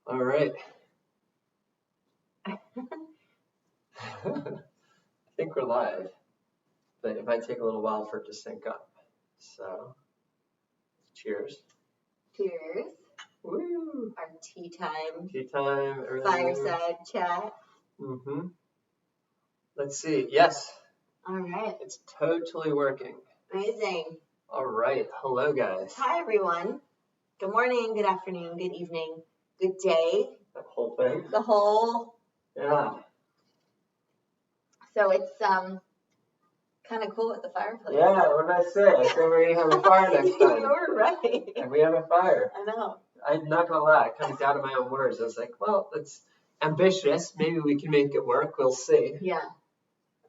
All right. I think we're live, but it might take a little while for it to sync up. So, cheers. Cheers. Woo! Our tea time. Tea time. Fireside chat. Mm-hmm. Let's see. Yes. All right. It's totally working. Amazing. All right. Hello, guys. Hi, everyone. Good morning, good afternoon, good evening, good day. That whole thing. The whole. Yeah. So it's kind of cool with the fireplace. Yeah. What did I say? I said we're gonna have a fire next time. You were right. And we have a fire. I know. I'm not gonna lie. I kind of doubted my own words. I was like, well, it's ambitious. Maybe we can make it work. We'll see. Yeah.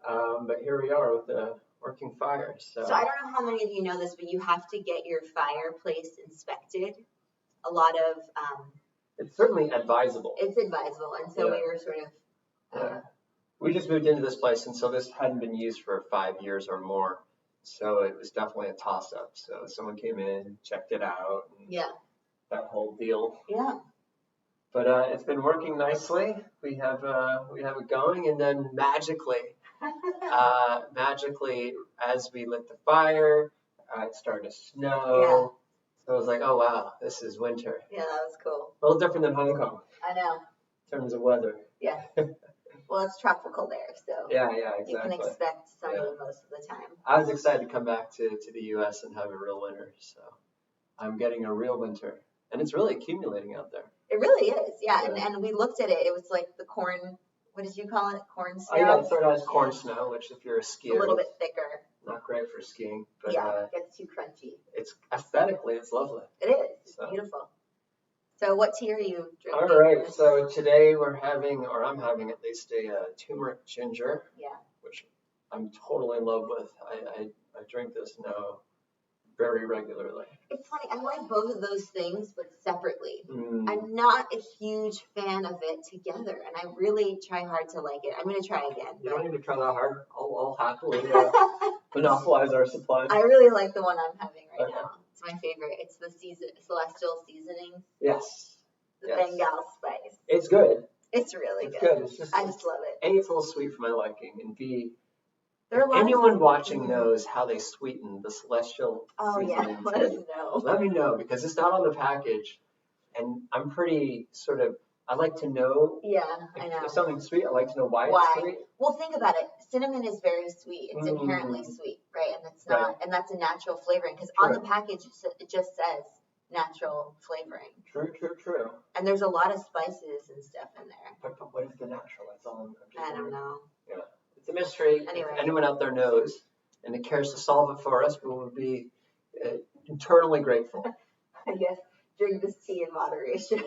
But here we are with a working fire. So I don't know how many of you know this, but you have to get your fireplace inspected. A lot of it's certainly advisable. It's advisable, and so we were sort of. We just moved into this place, and so this hadn't been used for 5 years or more. So it was definitely a toss-up. So someone came in, checked it out, and that whole deal. Yeah. But it's been working nicely. We have it going, and then magically, as we lit the fire, it started to snow. Yeah. So I was like, oh wow, this is winter. Yeah, that was cool. A little different than Hong Kong. I know. In terms of weather. Yeah. Well, it's tropical there, so yeah, exactly. You can expect sunny most of the time. I was excited to come back to the U.S. and have a real winter, so I'm getting a real winter, and it's really accumulating out there. It really is, yeah. And we looked at it. It was like the corn. What did you call it? Corn snow. Oh yeah, it's sort of corn snow, which if you're a skier, a little bit thicker. Not great for skiing, but it gets too crunchy. It's aesthetically, it's lovely. It is. It's beautiful. So what tea are you drinking? All right, so today I'm having at least a turmeric ginger. Yeah. Which I'm totally in love with. I drink this now very regularly. It's funny, I like both of those things, but separately. I'm not a huge fan of it together, and I really try hard to like it. I'm going to try again. You don't need to try that hard. I'll happily monopolize our supplies. I really like the one I'm having right now. It's my favorite. It's the celestial seasoning. Yes. The Bengal spice. It's good. It's really good. I just love it. A, it's a little sweet for my liking, and B, if anyone watching knows how they sweeten the celestial seasoning. Let us know. Let me know, because it's not on the package, and I'm pretty I like to know. Yeah, I know. If something's sweet, I like to know why it's sweet. Well, think about it. Cinnamon is very sweet. It's inherently sweet, right? And it's not, and that's a natural flavoring, because on the package it just says natural flavoring. True. And there's a lot of spices and stuff in there. But what is the natural? That's all I don't know. Yeah, it's a mystery. Anyway. If anyone out there knows and it cares to solve it for us, we will be eternally grateful. I guess drink this tea in moderation.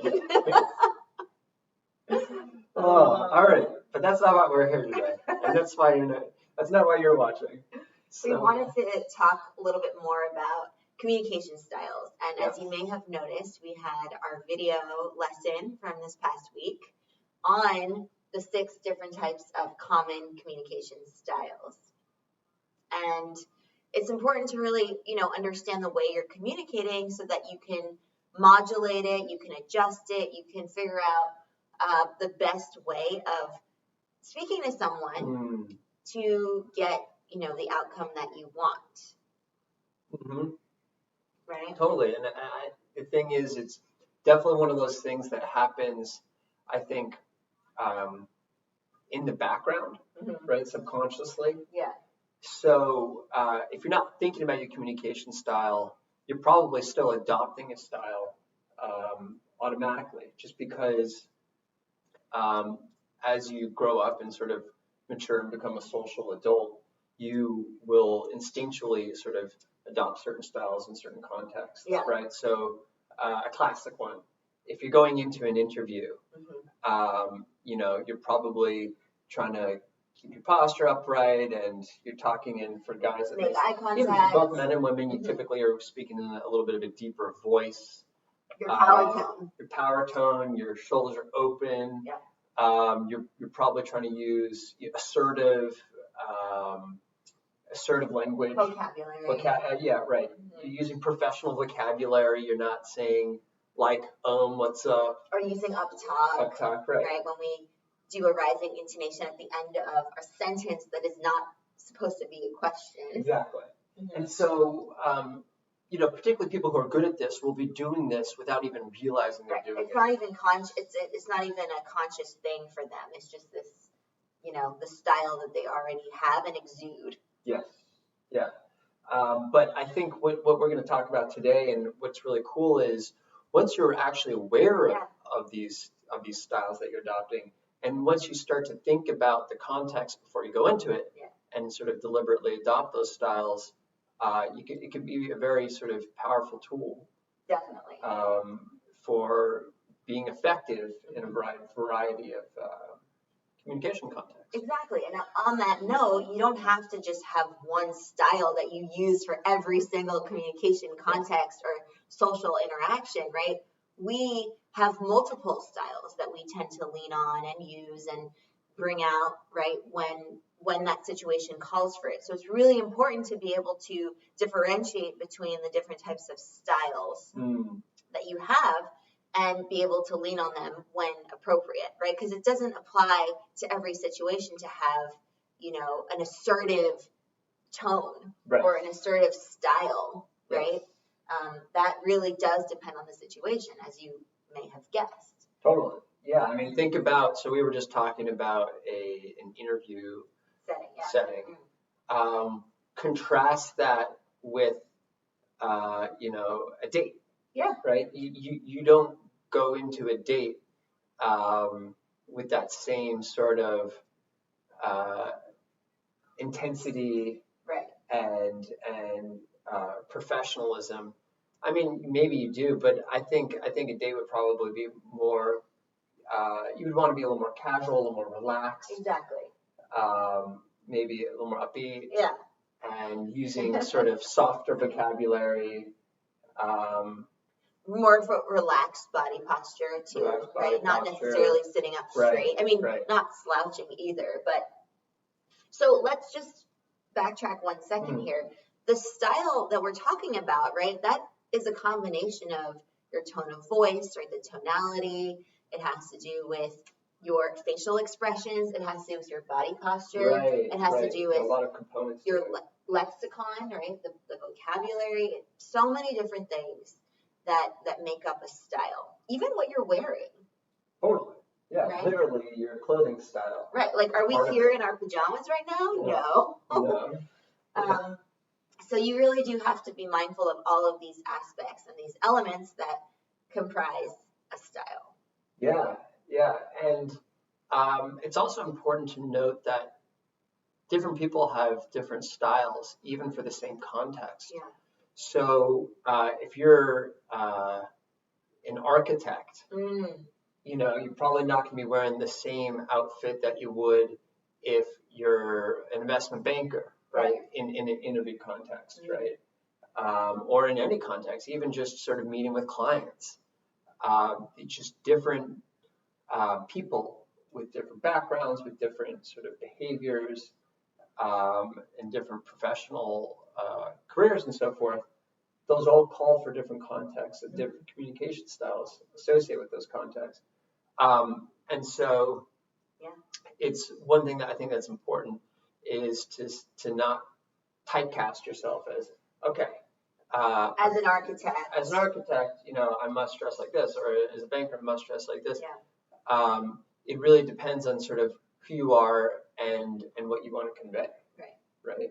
All right, but that's not why we're here today, and that's not why you're watching. So. We wanted to talk a little bit more about communication styles, and as you may have noticed, we had our video lesson from this past week on the 6 different types of common communication styles. And it's important to really, understand the way you're communicating so that you can modulate it, you can adjust it, you can figure out the best way of speaking to someone to get, the outcome that you want. Mm-hmm. Right? Totally. And the thing is, it's definitely one of those things that happens, I think, in the background, right? Subconsciously. Yeah. So if you're not thinking about your communication style, you're probably still adopting a style automatically, just because as you grow up and sort of mature and become a social adult, you will instinctually sort of adopt certain styles in certain contexts, right? So a classic one, if you're going into an interview, you're probably trying to keep your posture upright, and you're talking in for guys that make eye contact. Both men and women, you typically are speaking in a little bit of a deeper voice. Your power tone. Your power tone. Your shoulders are open. Yeah. You're probably trying to use assertive language. Vocabulary. Yeah, right. You're using professional vocabulary. You're not saying like, what's up? Or using up talk, right? When we do a rising intonation at the end of a sentence that is not supposed to be a question. Exactly. And so, particularly people who are good at this will be doing this without even realizing they're doing it. It's not even it's not even a conscious thing for them. It's just this, the style that they already have and exude. Yes. Yeah. But I think what we're going to talk about today, and what's really cool, is once you're actually aware of these styles that you're adopting, and once you start to think about the context before you go into it, and sort of deliberately adopt those styles, it can be a very sort of powerful tool. Definitely. For being effective in a variety of communication contexts. Exactly. And on that note, you don't have to just have one style that you use for every single communication context or social interaction, right? We have multiple styles that we tend to lean on and use and bring out, right, when that situation calls for it. So it's really important to be able to differentiate between the different types of styles that you have and be able to lean on them when appropriate, right? Because it doesn't apply to every situation to have, an assertive tone or an assertive style, right? That really does depend on the situation, as you may have guessed. Totally. Yeah. I mean, think about, so we were just talking about an interview setting. Contrast that with, a date. Yeah. Right? You don't go into a date with that same sort of intensity and professionalism. I mean, maybe you do, but I think a date would probably be more. You would want to be a little more casual, a little more relaxed. Exactly. Maybe a little more upbeat. Yeah. And using sort of softer vocabulary. More of a relaxed body posture too, right? Not necessarily sitting up straight. I mean, not slouching either. But so let's just backtrack 1 second here. The style that we're talking about, right? That is a combination of your tone of voice, right? The tonality. It has to do with your facial expressions. It has to do with your body posture. It has to do with a lot of components. Your lexicon, right? The vocabulary. So many different things that make up a style. Even what you're wearing. Totally. Yeah, literally your clothing style. Right. Like, are we here in our pajamas right now? No. So you really do have to be mindful of all of these aspects and these elements that comprise a style. Yeah. And it's also important to note that different people have different styles, even for the same context. Yeah. So if you're an architect, you're probably not going to be wearing the same outfit that you would if you're an investment banker, right? In an interview context, right? Or in any context, even just sort of meeting with clients. It's just different people with different backgrounds, with different sort of behaviors, and different professional careers and so forth. Those all call for different contexts and different communication styles associated with those contexts. And so it's one thing that I think that's important is to not typecast yourself as, okay. As an architect. As an architect, I must dress like this, or as a banker, I must dress like this. Yeah. It really depends on sort of who you are and what you want to convey. Right.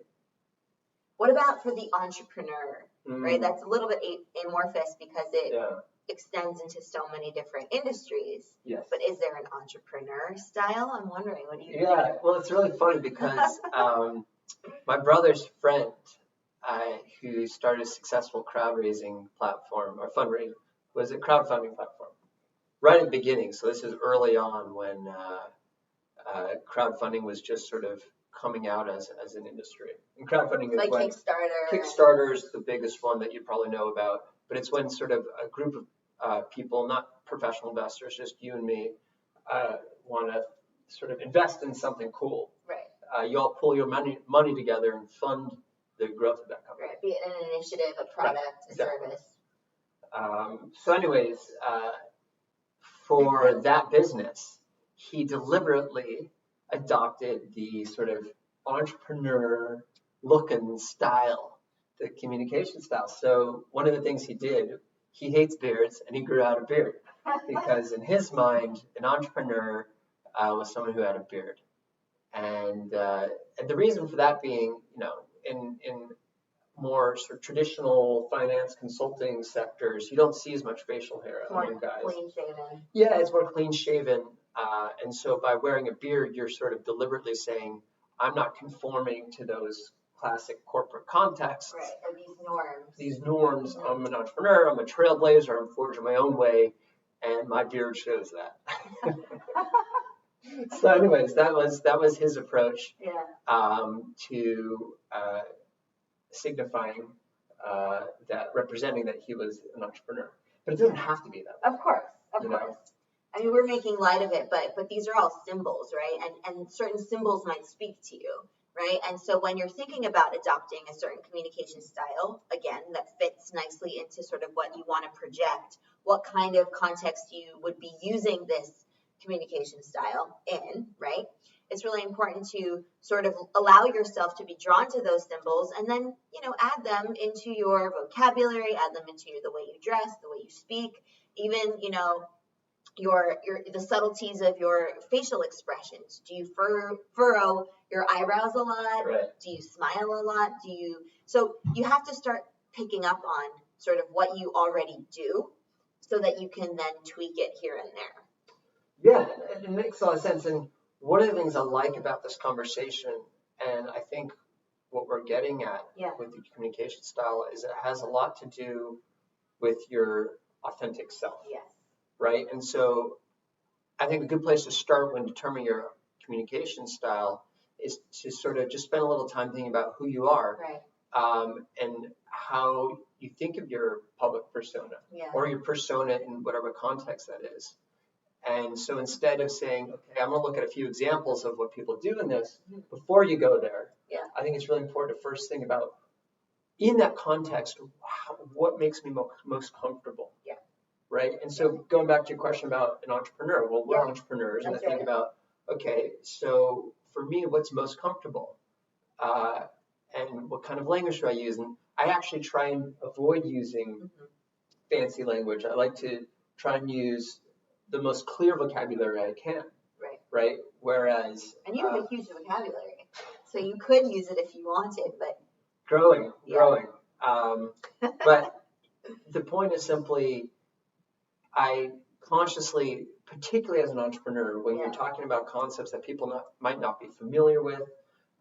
What about for the entrepreneur, right? That's a little bit amorphous because it extends into so many different industries. Yes. But is there an entrepreneur style? I'm wondering, what do you think? Yeah, well, it's really funny because my brother's friend, who started a successful crowd-raising platform, or fundraising, was a crowdfunding platform, right at the beginning. So this is early on when crowdfunding was just sort of coming out as an industry. And crowdfunding is like when Kickstarter's the biggest one that you probably know about, but it's when sort of a group of people, not professional investors, just you and me, want to sort of invest in something cool. Right. You all pull your money together and fund the growth of that company. Right. Be it an initiative, a product, a service. So anyways, for that business, he deliberately adopted the sort of entrepreneur looking style, the communication style. So one of the things he did, he hates beards and he grew out a beard because in his mind, an entrepreneur was someone who had a beard. And the reason for that being, in more sort of traditional finance consulting sectors, you don't see as much facial hair on guys. Clean shaven. Yeah, it's more clean shaven. And so by wearing a beard, you're sort of deliberately saying, I'm not conforming to those classic corporate contexts. Right, or these norms. These norms. Mm-hmm. I'm an entrepreneur, I'm a trailblazer, I'm forging my own way, and my beard shows that. So anyways, that was his approach to signifying that, representing that he was an entrepreneur. But it doesn't have to be that way. Of course. I mean, we're making light of it, but these are all symbols, right? And certain symbols might speak to you, right? And so when you're thinking about adopting a certain communication style, again, that fits nicely into sort of what you want to project, what kind of context you would be using this communication style in, right? It's really important to sort of allow yourself to be drawn to those symbols and then, add them into your vocabulary, add them into the way you dress, the way you speak, even, the subtleties of your facial expressions. Do you furrow your eyebrows a lot? Right. Do you smile a lot? So you have to start picking up on sort of what you already do so that you can then tweak it here and there. Yeah, it makes a lot of sense. And one of the things I like about this conversation, and I think what we're getting at with your communication style, is it has a lot to do with your authentic self. Yes. Right? And so I think a good place to start when determining your communication style is to sort of just spend a little time thinking about who you are. Right. And how you think of your public persona or your persona in whatever context that is. And so instead of saying, okay, I'm going to look at a few examples of what people do in this, before you go there, I think it's really important to first think about, in that context, what makes me most comfortable. Yeah. Right? And so going back to your question about an entrepreneur, well, we're entrepreneurs, and I think about, okay, so for me, what's most comfortable? And what kind of language do I use? And I actually try and avoid using fancy language. I like to try and use the most clear vocabulary I can. Right? Whereas... And you have a huge vocabulary, so you could use it if you wanted, but... Growing. But the point is simply, I consciously, particularly as an entrepreneur, when you're talking about concepts that people might not be familiar with,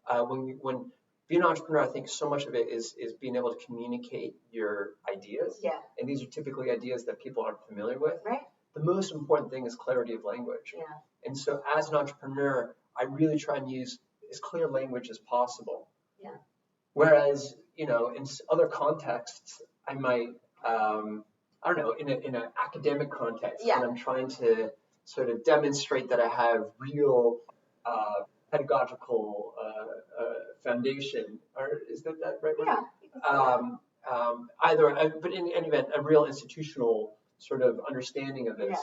when being an entrepreneur, I think so much of it is being able to communicate your ideas. Yeah. And these are typically ideas that people aren't familiar with. Right. The most important thing is clarity of language. Yeah. And so as an entrepreneur, I really try and use as clear language as possible. Yeah. Whereas, in other contexts, I might, I don't know, in an academic context, when I'm trying to sort of demonstrate that I have real pedagogical foundation, or is that right word? Yeah. But in any event, a real institutional sort of understanding of this,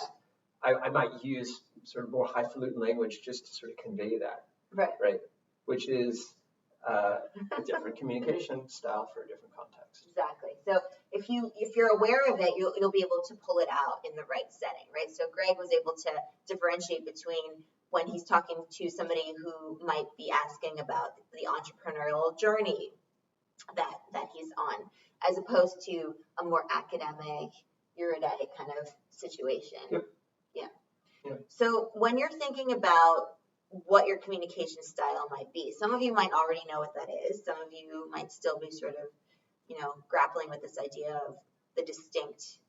I might use sort of more highfalutin language just to sort of convey that. Right. Which is a different communication style for a different context. Exactly. So if you're aware of it, you'll be able to pull it out in the right setting, right? So Greg was able to differentiate between when he's talking to somebody who might be asking about the entrepreneurial journey that he's on, as opposed to a more academic, erudite kind of situation. Yep. Yeah. So when you're thinking about what your communication style might be, some of you might already know what that is. Some of you might still be sort of, grappling with this idea of the distinct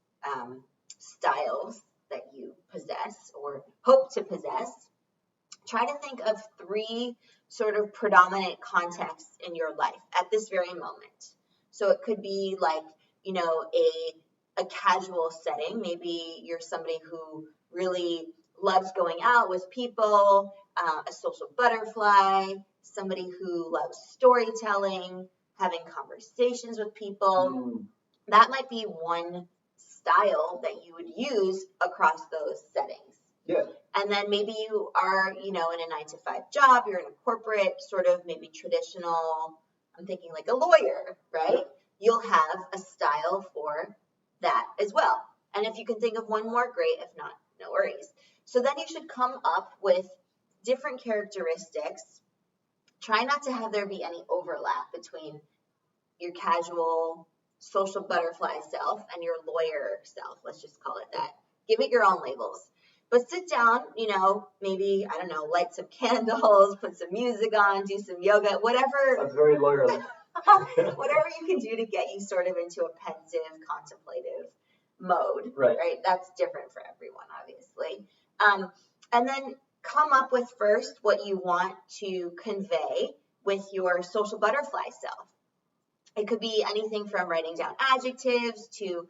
styles that you possess or hope to possess. Try to think of 3 sort of predominant contexts in your life at this very moment. So it could be like, a casual setting. Maybe you're somebody who really loves going out with people, a social butterfly, somebody who loves storytelling, having conversations with people. That might be one style that you would use across those settings. Yeah. And then maybe you are, in a 9-to-5 job, you're in a corporate sort of maybe traditional, I'm thinking like a lawyer, right? Yeah. You'll have a style for that as well. And if you can think of one more, great. If not, no worries. So then you should come up with different characteristics. Try not to have there be any overlap between your casual social butterfly self and your lawyer self. Let's just call it that. Give it your own labels. But sit down, maybe, I don't know, light some candles, put some music on, do some yoga, whatever. That's very lawyerly. Whatever you can do to get you sort of into a pensive, contemplative mode. Right? That's different for everyone, obviously. And then come up with first what you want to convey with your social butterfly self. It could be anything from writing down adjectives to,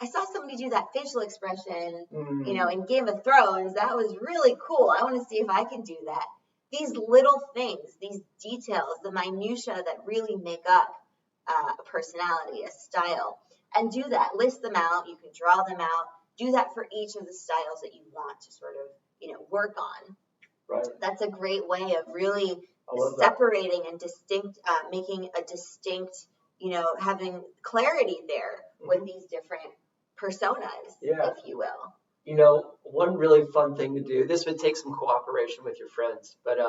I saw somebody do that facial expression, in Game of Thrones. That was really cool. I want to see if I can do that. These little things, these details, the minutia that really make up a personality, a style. And do that. List them out. You can draw them out. Do that for each of the styles that you want to sort of, work on. Right. That's a great way of really separating and making a distinct, having clarity there with these different personas, if you will. One really fun thing to do, this would take some cooperation with your friends, but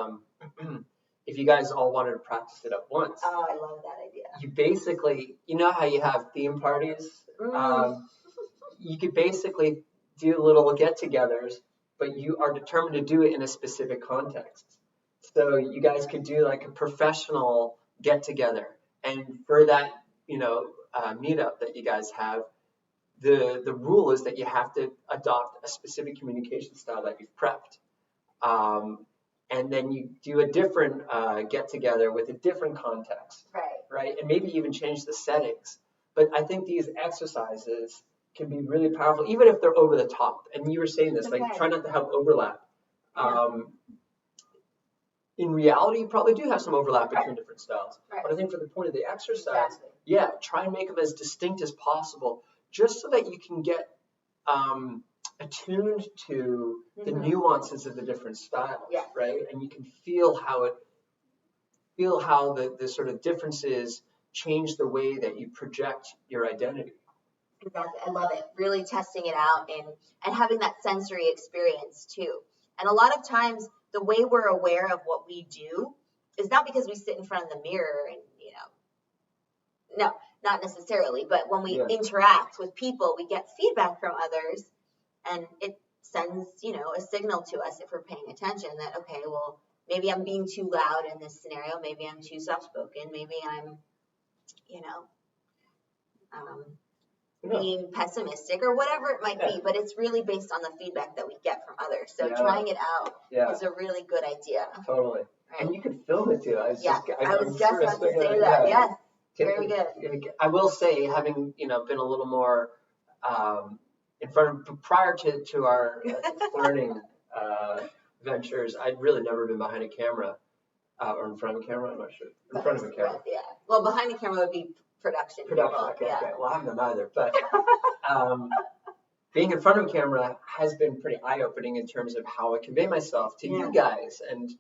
if you guys all wanted to practice it at once. Oh, I love that idea. You basically, how you have theme parties? You could basically do little get-togethers, but you are determined to do it in a specific context. So you guys could do like a professional get-together. And for that, meetup that you guys have, the rule is that you have to adopt a specific communication style that you've prepped. And then you do a different get-together with a different context. Right? And maybe even change the settings. But I think these exercises can be really powerful, even if they're over the top. And you were saying this, try not to have overlap. In reality, you probably do have some overlap between different styles. But I think for the point of the exercise, try and make them as distinct as possible, just so that you can get attuned to the nuances of the different styles, right? And you can feel how the sort of differences change the way that you project your identity. Exactly. I love it. Really testing it out and having that sensory experience too. And a lot of times the way we're aware of what we do is not because we sit in front of the mirror and, no, not necessarily. But when we interact with people, we get feedback from others and it sends, a signal to us if we're paying attention that, okay, well, maybe I'm being too loud in this scenario. Maybe I'm too soft-spoken. Maybe I'm, being pessimistic or whatever it might be, but it's really based on the feedback that we get from others. So trying it out is a really good idea. Totally. Right? And you can film it too. I was just about to say that. Yes. Very good. I will say, having, been a little more in front of, prior to our learning ventures, I'd really never been behind a camera or in front of a camera. I'm not sure. In front of a camera. Yeah. Well, behind the camera would be production. Okay. Well, I haven't done either, but being in front of a camera has been pretty eye-opening in terms of how I convey myself to you guys, and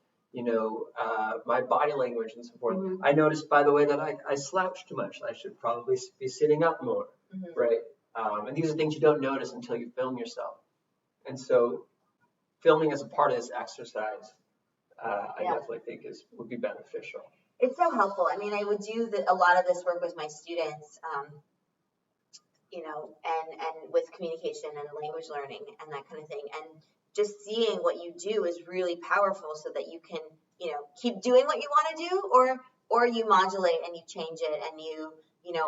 my body language and so forth. I noticed, by the way, that I slouch too much. I should probably be sitting up more, right? And these are things you don't notice until you film yourself. And so, filming as a part of this exercise, I definitely think would be beneficial. It's so helpful. I mean, I would do a lot of this work with my students, and with communication and language learning and that kind of thing. And just seeing what you do is really powerful so that you can, keep doing what you want to do, or you modulate and you change it and you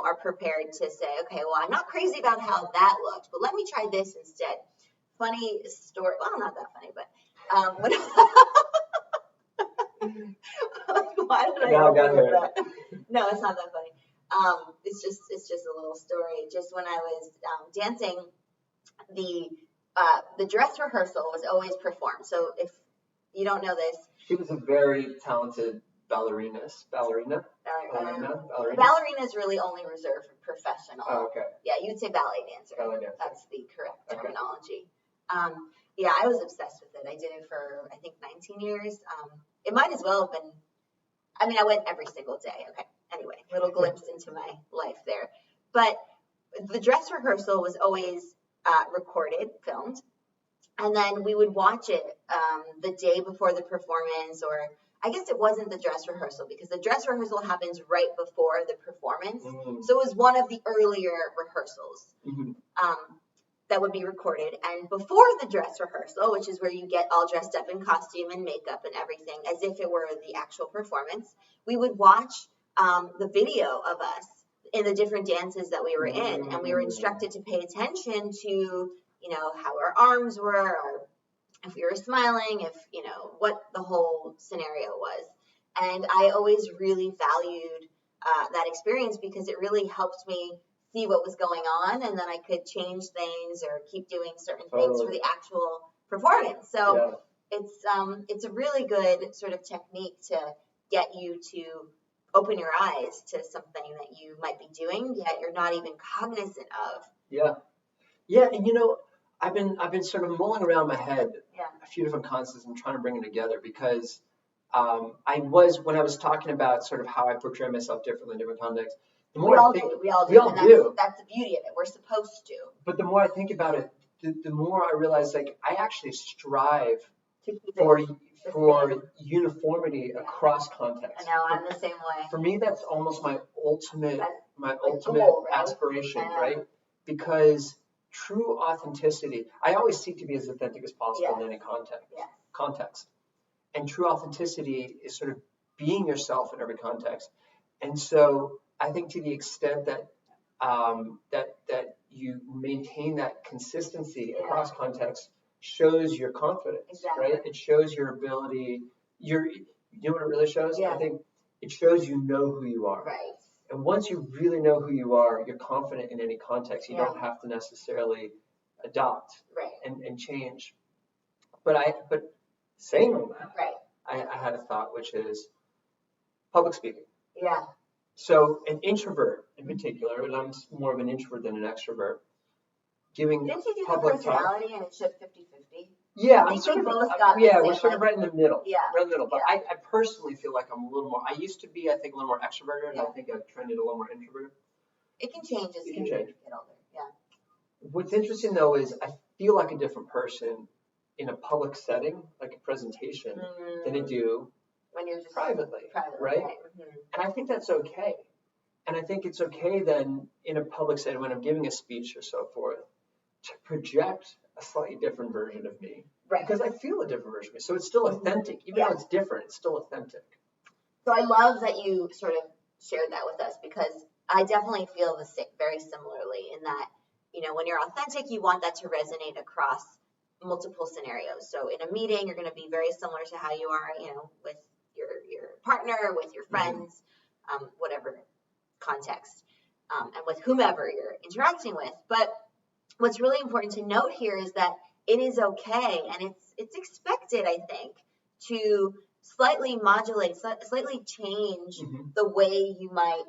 are prepared to say, okay, well, I'm not crazy about how that looked, but let me try this instead. Funny story. Well, not that funny, but why did I go with that? No, it's not that funny. It's just a little story. Just when I was dancing, the dress rehearsal was always performed. So if you don't know this, she was a very talented ballerina. Ballerina is really only reserved for professional. Oh, okay. Yeah, you'd say ballet dancer. Ballet dancer. That's the correct terminology. Yeah, I was obsessed with it. I did it for, I think, 19 years. It might as well have been, I mean, I went every single day. Okay. Anyway, little glimpse into my life there. But the dress rehearsal was always recorded, filmed, and then we would watch it the day before the performance, or I guess it wasn't the dress rehearsal because the dress rehearsal happens right before the performance. So it was one of the earlier rehearsals that would be recorded. And before the dress rehearsal, which is where you get all dressed up in costume and makeup and everything as if it were the actual performance, we would watch the video of us in the different dances that we were in. And we were instructed to pay attention to, you know, how our arms were, or if we were smiling, if, you know, what the whole scenario was. And I always really valued that experience because it really helped me see what was going on, and then I could change things or keep doing certain things for the actual performance. So it's a really good sort of technique to get you to open your eyes to something that you might be doing, yet you're not even cognizant of. Yeah, and you know, I've been sort of mulling around in my head a few different concepts and trying to bring them together because when I was talking about sort of how I portray myself differently in different contexts. We all do. That's the beauty of it. We're supposed to. But the more I think about it, the more I realize, like, I actually strive to keep for uniformity across contexts. I know, I'm the same way. For me, that's almost my ultimate goal, right? aspiration, right? Because true authenticity, I always seek to be as authentic as possible in any context. And true authenticity is sort of being yourself in every context. And so I think to the extent that that you maintain that consistency across contexts shows your confidence, right? It shows your ability. You know what it really shows? I think it shows you know who you are. Right. And once you really know who you are, you're confident in any context. You don't have to necessarily adopt and change. But saying all that, I had a thought, which is public speaking. Yeah. So an introvert in particular, and I'm more of an introvert than an extrovert, giving Didn't you do public personality and it showed 50-50? Yeah, I think we both got we're sort of right in the middle. Yeah. Right in the middle. But I personally feel like I'm a little more, I used to be, I think, a little more extroverted, and I think I've trended a little more introverted. It can change as you get older. Yeah. What's interesting, though, is I feel like a different person in a public setting, like a presentation, than I do when you're just privately, right? And I think that's okay. And I think it's okay then in a public setting when I'm giving a speech or so forth to project a slightly different version of me. Right. Because I feel a different version of me. So it's still authentic. Even though it's different, it's still authentic. So I love that you sort of shared that with us because I definitely feel very similarly in that, you know, when you're authentic, you want that to resonate across multiple scenarios. So in a meeting, you're going to be very similar to how you are, you know, with your partner, with your friends, whatever context, and with whomever you're interacting with. But what's really important to note here is that it is okay, and it's expected, I think, to slightly modulate, slightly change the way you might,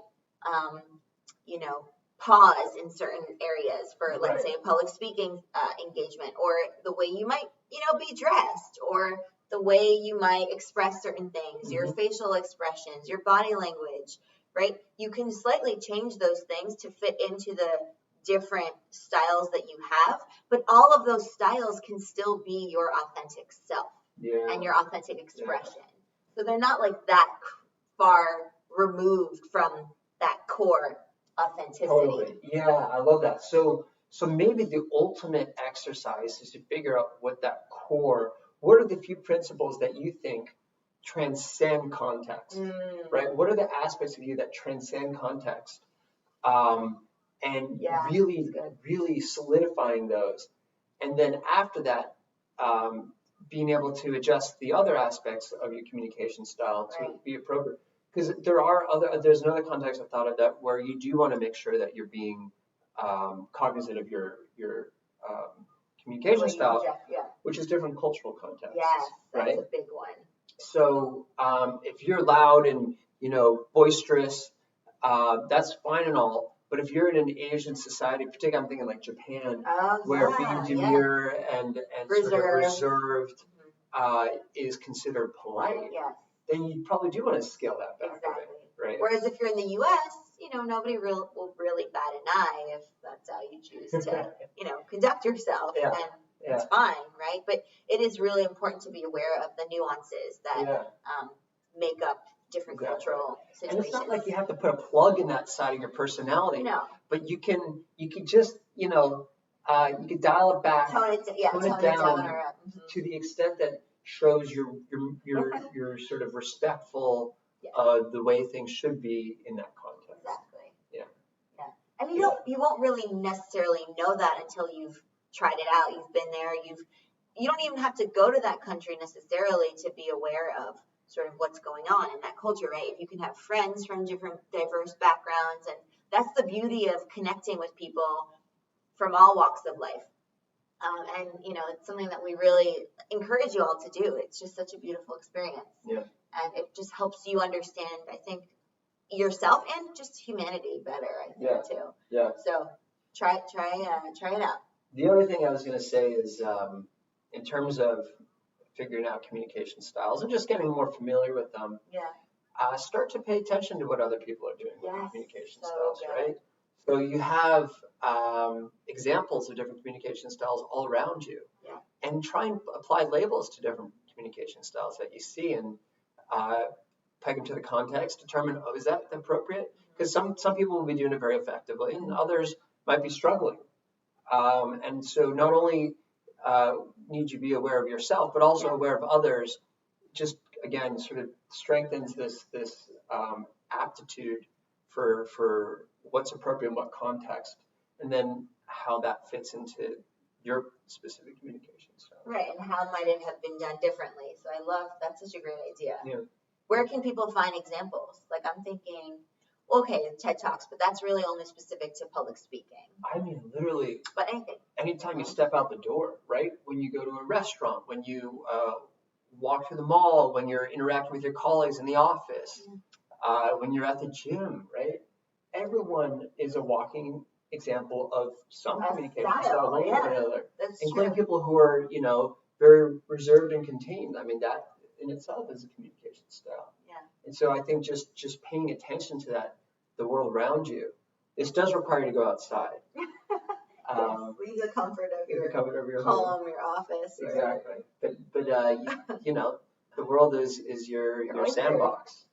you know, pause in certain areas for, let's say, a public speaking engagement, or the way you might, you know, be dressed, or the way you might express certain things, your facial expressions, your body language, right? You can slightly change those things to fit into the different styles that you have, but all of those styles can still be your authentic self and your authentic expression. So they're not like that far removed from that core authenticity. Totally. Yeah, I love that. So maybe the ultimate exercise is to figure out what that core, what are the few principles that you think transcend context, right? What are the aspects of you that transcend context? And really solidifying those. And then after that, being able to adjust the other aspects of your communication style to be appropriate. Because there's another context I've thought of that where you do want to make sure that you're being cognizant of your communication style, which is different cultural contexts. Yes, that's right? a big one. So if you're loud and, boisterous, that's fine and all. But if you're in an Asian society, particularly I'm thinking like Japan, where being demure and sort of reserved is considered polite, then you probably do want to scale that back. Exactly. Right. Whereas if you're in the U.S., nobody will really bat an eye if that's how you choose to, conduct yourself. Yeah. And it's fine, right? But it is really important to be aware of the nuances that make up different cultural situations. And it's not like you have to put a plug in that side of your personality. No. But you can just, you can dial it back, tone it down to the extent that shows you're sort of respectful of the way things should be in that context. Exactly. Yeah. And you won't really necessarily know that until you've tried it out. You've been there. You don't even have to go to that country necessarily to be aware of sort of what's going on in that culture, right? If you can have friends from different diverse backgrounds, and that's the beauty of connecting with people from all walks of life. And it's something that we really encourage you all to do. It's just such a beautiful experience. Yeah. And it just helps you understand, I think, yourself and just humanity better, I think, too. Yeah. So try it out. The other thing I was going to say is, in terms of figuring out communication styles and just getting more familiar with them, start to pay attention to what other people are doing with communication styles, right? So you have examples of different communication styles all around you, and try and apply labels to different communication styles that you see, and peg them to the context, determine, is that appropriate? Because some people will be doing it very effectively, and others might be struggling. And so not only need you be aware of yourself, but also aware of others. Just again, sort of strengthens this aptitude for what's appropriate in what context, and then how that fits into your specific communication style. Right, and how might it have been done differently? So that's such a great idea. Yeah. Where can people find examples? Like I'm thinking, okay, TED Talks, but that's really only specific to public speaking. I mean, literally. But anything. Anytime you step out the door, right? When you go to a restaurant, when you walk through the mall, when you're interacting with your colleagues in the office, when you're at the gym, right? Everyone is a walking example of some communication style, one way or another, including people who are, very reserved and contained. I mean, that in itself is a communication style. Yeah. And so I think just paying attention to that, the world around you. This does require you to go outside. Leave the comfort of your home, your office. Exactly. But the world is your sandbox.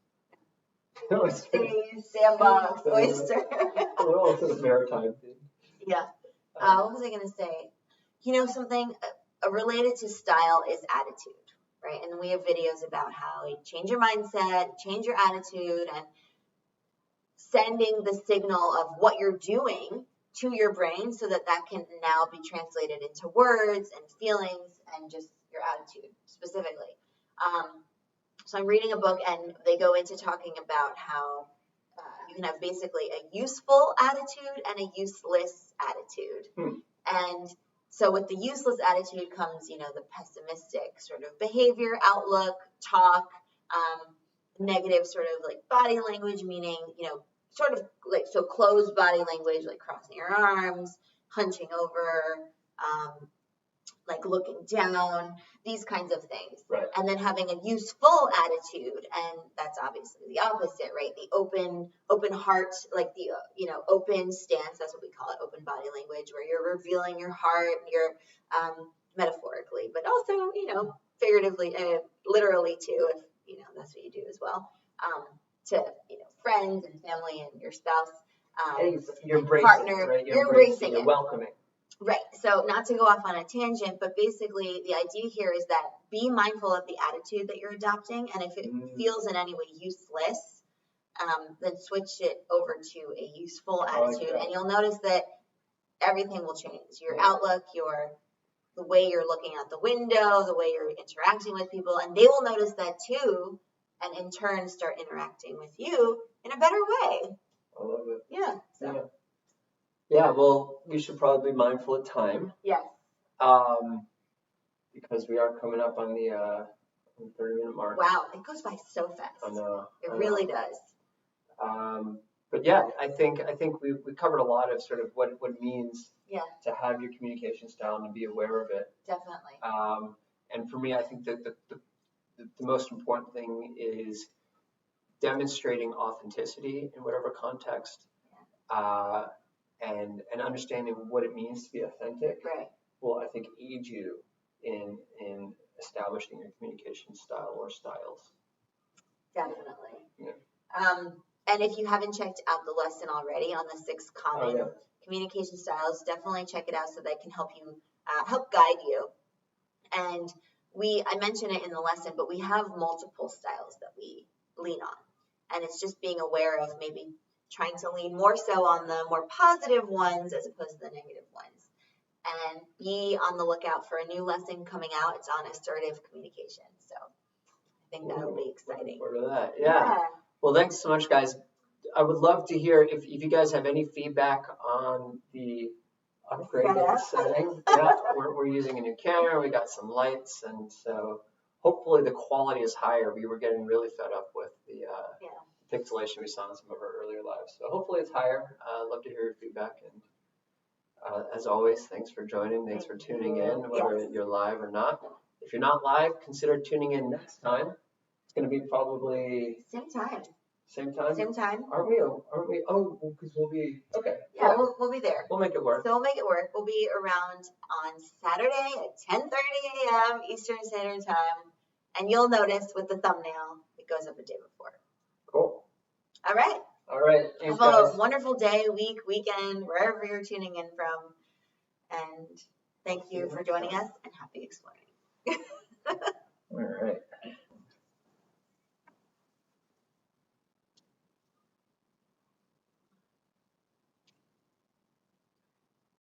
Sandbox, oyster. We're all sort of maritime thing. Yeah. What was I going to say? Something related to style is attitude, right? And we have videos about how you change your mindset, change your attitude, and sending the signal of what you're doing to your brain so that can now be translated into words and feelings and just your attitude specifically. So I'm reading a book, and they go into talking about how you can have basically a useful attitude and a useless attitude. And so with the useless attitude comes, the pessimistic sort of behavior, outlook, talk, negative sort of like body language, meaning, sort of like, so closed body language, like crossing your arms, hunching over, like looking down, these kinds of things. Right. And then having a useful attitude, and that's obviously the opposite, right? The open heart, like the, open stance, that's what we call it, open body language, where you're revealing your heart, you're metaphorically, but also, figuratively, literally too, if, that's what you do as well, to, friends and family and your spouse, your partner, right? You're embracing you're welcoming. Right. So not to go off on a tangent, but basically the idea here is that be mindful of the attitude that you're adopting. And if it feels in any way useless, then switch it over to a useful attitude. And you'll notice that everything will change. Your outlook, the way you're looking out the window, the way you're interacting with people. And they will notice that too, and in turn start interacting with you in a better way. I love it. Yeah. So. Yeah, well, we should probably be mindful of time. Yes. Because we are coming up on the on the 30-minute mark. Wow, it goes by so fast. I know. It really does. But yeah, I think we covered a lot of sort of what it means to have your communication style and to be aware of it. Definitely. And for me, I think that the most important thing is demonstrating authenticity in whatever context, and understanding what it means to be authentic. Right. Will, I think, aid you in establishing your communication style or styles. Definitely. Yeah. And if you haven't checked out the lesson already on the 6 common communication styles, definitely check it out so that can help you, help guide you. And I mentioned it in the lesson, but we have multiple styles that we lean on. And it's just being aware of maybe trying to lean more so on the more positive ones as opposed to the negative ones. And be on the lookout for a new lesson coming out. It's on assertive communication. So I think that'll be exciting. Looking forward to that. Yeah. Well, thanks so much, guys. I would love to hear if you guys have any feedback on the upgraded setting. Yeah, we're using a new camera. We got some lights, and so hopefully the quality is higher. We were getting really fed up with the pixelation we saw in some of our earlier lives. So hopefully it's higher. I'd love to hear your feedback. And as always, thanks for joining. Thanks for tuning in, whether you're live or not. If you're not live, consider tuning in next time. It's going to be probably same time. Same time? Same time. Aren't we? Oh, because we'll be, okay. Yeah, we'll be there. We'll make it work. So we'll make it work. We'll be around on Saturday at 10:30 a.m. Eastern Standard Time. And you'll notice with the thumbnail, it goes up the day before. Cool. All right. All right. Thanks, Have guys. a wonderful day, week, weekend, wherever you're tuning in from. And thank you for joining us, and happy exploring. All right.